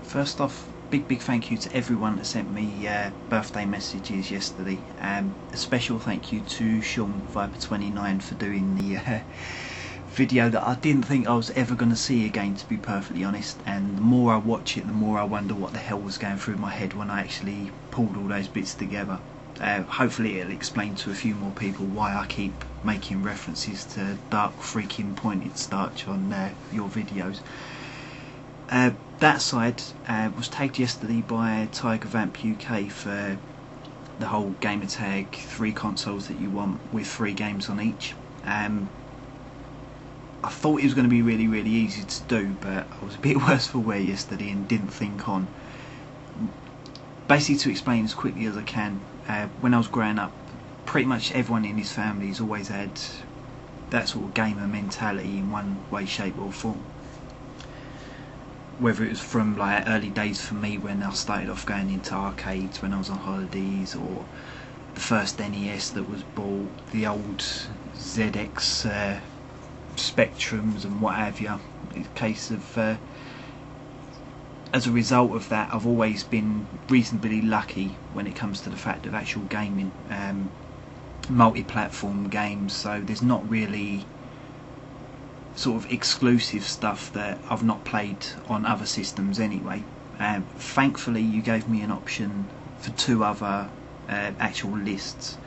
First off, big thank you to everyone that sent me birthday messages yesterday. A special thank you to Sean Viper29 for doing the video that I didn't think I was ever going to see again, to be perfectly honest. And the more I watch it, the more I wonder what the hell was going through my head when I actually pulled all those bits together. Hopefully it'll explain to a few more people why I keep making references to dark freaking pointed starch on your videos. That side was tagged yesterday by Tigervampuk UK for the whole gamertag 3 consoles that you want with 3 games on each. I thought it was going to be really easy to do, but I was a bit worse for wear yesterday and didn't think on. Basically, to explain as quickly as I can, when I was growing up, pretty much everyone in his family's always had that sort of gamer mentality in one way, shape or form. Whether it was from like early days for me when I started off going into arcades when I was on holidays, or the first NES that was bought, the old ZX Spectrums and what have you. It's a case of as a result of that, I've always been reasonably lucky when it comes to the fact of actual gaming, multi-platform games, so there's not really sort of exclusive stuff that I've not played on other systems anyway. Thankfully you gave me an option for 2 other actual lists.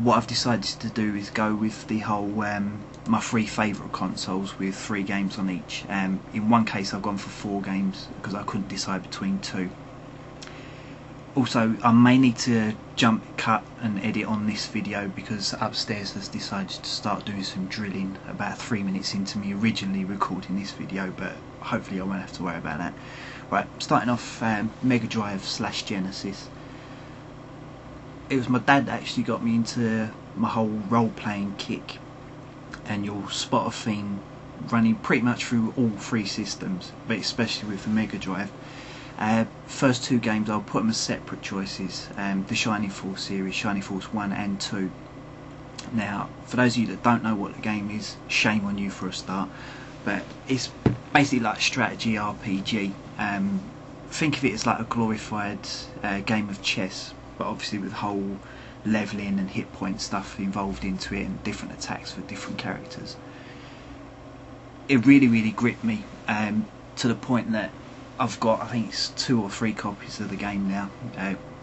What I've decided to do is go with the whole my 3 favourite consoles with 3 games on each. In one case I've gone for 4 games because I couldn't decide between 2. Also, I may need to cut and edit on this video because upstairs has decided to start doing some drilling about 3 minutes into me originally recording this video, but hopefully I won't have to worry about that. Right, starting off Mega Drive / Genesis. It was my dad that actually got me into my whole role-playing kick, and you'll spot a theme running pretty much through all 3 systems, but especially with the Mega Drive. First 2 games I'll put them as separate choices, the Shining Force series, Shining Force 1 and 2. Now, for those of you that don't know what the game is, shame on you for a start, but it's basically like a strategy RPG. Think of it as like a glorified game of chess, but obviously with whole levelling and hit point stuff involved into it and different attacks for different characters. It really gripped me, to the point that I've got, I think it's 2 or 3 copies of the game now.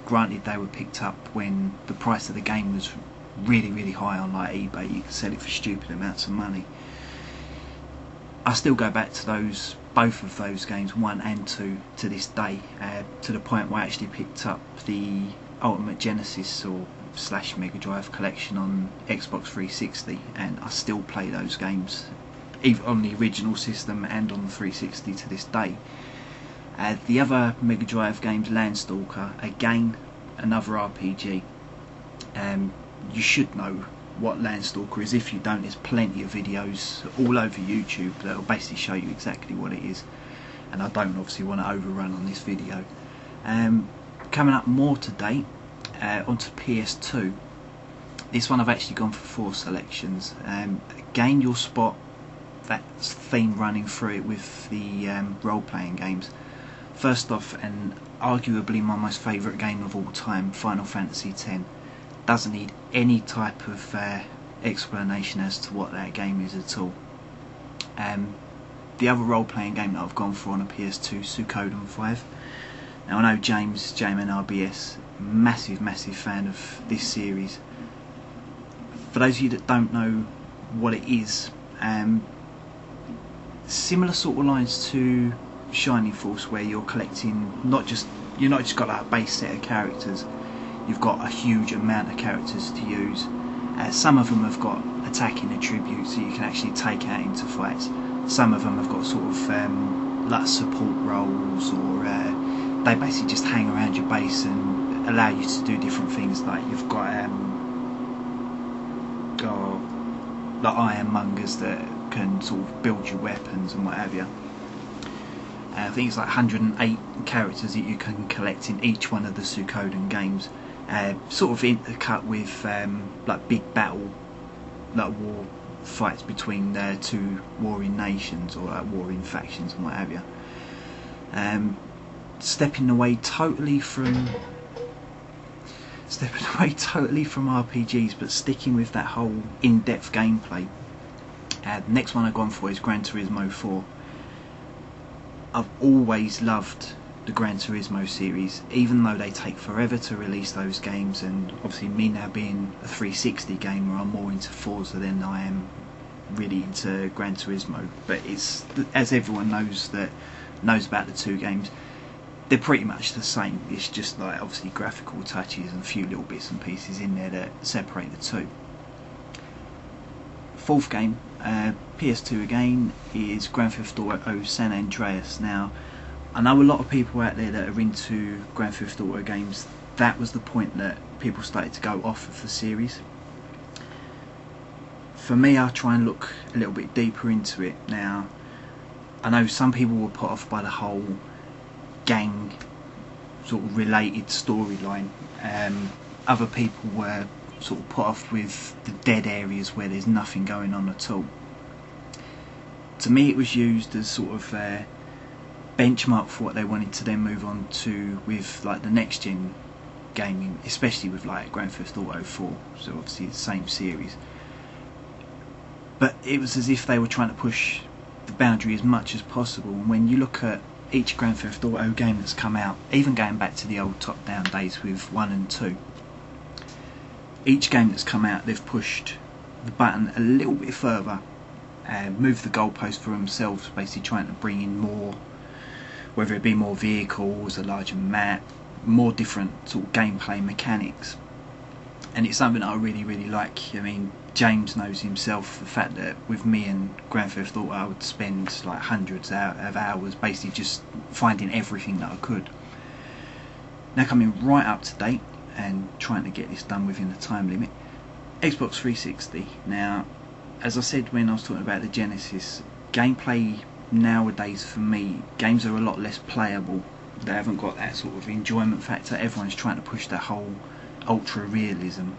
Granted, they were picked up when the price of the game was really high on like eBay. You could sell it for stupid amounts of money. I still go back to both of those games, 1 and 2, to this day, to the point where I actually picked up the Ultimate Genesis or / Mega Drive collection on Xbox 360, and I still play those games, either on the original system and on the 360 to this day. The other Mega Drive games, Landstalker, again another RPG. You should know what Landstalker is. If you don't, there's plenty of videos all over YouTube that will basically show you exactly what it is, and I don't obviously want to overrun on this video. Coming up more to date, onto PS2. This one I've actually gone for 4 selections. Again, you'll spot that theme running through it with the role-playing games. First off, and arguably my most favourite game of all time, Final Fantasy X. Doesn't need any type of explanation as to what that game is at all. The other role-playing game that I've gone for on a PS2, Suikoden 5. Now, I know James, JMNRBS, massive fan of this series. For those of you that don't know what it is, similar sort of lines to Shining Force, where you're collecting you're not just got that base set of characters, you've got a huge amount of characters to use. Some of them have got attacking attributes that you can actually take out into fights. Some of them have got sort of like support roles, or they basically just hang around your base and allow you to do different things. Like you've got like ironmongers that can sort of build your weapons and what have you. I think it's like 108 characters that you can collect in each one of the Suikoden games, sort of intercut with like big battle, like war fights between 2 warring nations, or like warring factions and what have you. stepping away totally from RPGs, but sticking with that whole in-depth gameplay. The next one I've gone for is Gran Turismo 4. I've always loved the Gran Turismo series, even though they take forever to release those games, and obviously me now being a 360 gamer, I'm more into Forza than I am really into Gran Turismo. But it's, as everyone knows about the two games, they're pretty much the same. It's just like obviously graphical touches and a few little bits and pieces in there that separate the two. Fourth game, PS2 again, is Grand Theft Auto San Andreas. Now, I know a lot of people out there that are into Grand Theft Auto games. That was the point that people started to go off of the series. For me, I try and look a little bit deeper into it. Now, I know some people were put off by the whole gang sort of related storyline. Other people were sort of put off with the dead areas where there's nothing going on at all. To me, it was used as sort of a benchmark for what they wanted to then move on to with like the next gen gaming, especially with like Grand Theft Auto 4, so obviously the same series. But it was as if they were trying to push the boundary as much as possible. And when you look at each Grand Theft Auto game that's come out, even going back to the old top-down days with 1 and 2, each game that's come out, they've pushed the button a little bit further and moved the goalpost for themselves, basically trying to bring in more, whether it be more vehicles, a larger map, more different sort of gameplay mechanics. And it's something that I really, really like. I mean, James knows himself the fact that with me and Grand Theft Auto, I would spend like hundreds of hours basically just finding everything that I could. Now, coming right up to date and trying to get this done within the time limit, Xbox 360. Now, as I said when I was talking about the Genesis, gameplay nowadays for me, games are a lot less playable. They haven't got that sort of enjoyment factor. Everyone's trying to push that whole ultra realism,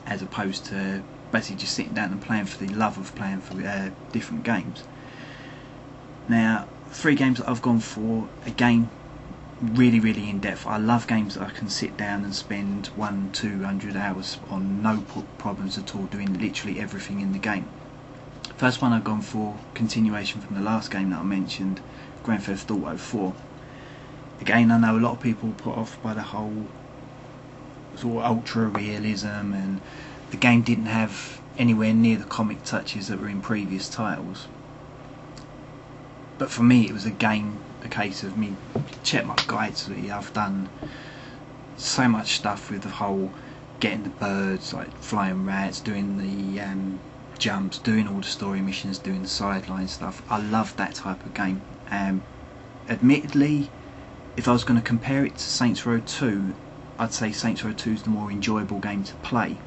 as opposed to basically just sitting down and playing for the love of playing for different games. Now, 3 games that I've gone for, again, really, really in depth. I love games that I can sit down and spend 100-200 hours on, no problems at all, doing literally everything in the game. First one I've gone for, continuation from the last game that I mentioned, Grand Theft Auto 4. Again, I know a lot of people put off by the whole sort of ultra realism, and the game didn't have anywhere near the comic touches that were in previous titles. But for me, it was a case of me, check my guides, I've done so much stuff with the whole getting the birds, like flying rats, doing the jumps, doing all the story missions, doing the sideline stuff. I love that type of game. Admittedly, if I was going to compare it to Saints Row 2, I'd say Saints Row 2 is the more enjoyable game to play.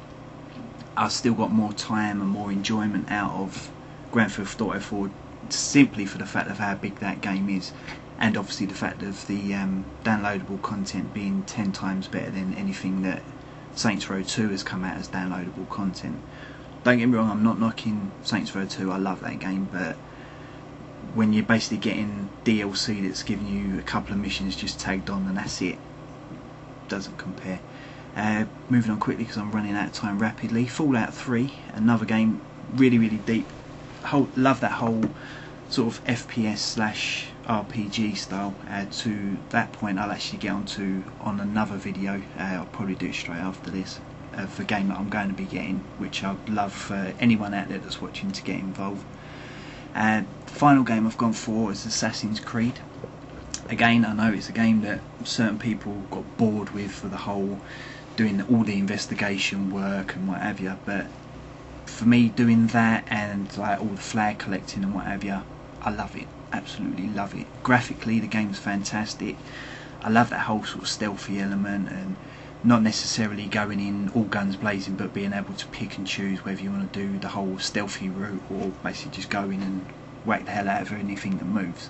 I've still got more time and more enjoyment out of Grand Theft Auto 4, simply for the fact of how big that game is, and obviously the fact of the downloadable content being 10 times better than anything that Saints Row 2 has come out as downloadable content. Don't get me wrong, I'm not knocking Saints Row 2, I love that game, but when you're basically getting DLC that's giving you a couple of missions just tagged on and that's it, doesn't compare. Moving on quickly because I'm running out of time rapidly, Fallout 3, another game, really, really deep. Love that whole sort of FPS slash RPG style. To that point I'll actually get onto on another video, I'll probably do it straight after this, of the game that I'm going to be getting, which I'd love for anyone out there that's watching to get involved. The final game I've gone for is Assassin's Creed. Again, I know it's a game that certain people got bored with for the whole doing all the investigation work and what have you, but for me, doing that and like all the flag collecting and what have you, I love it, absolutely love it. Graphically, the game's fantastic. I love that whole sort of stealthy element, and not necessarily going in all guns blazing, but being able to pick and choose whether you want to do the whole stealthy route or basically just go in and whack the hell out of anything that moves.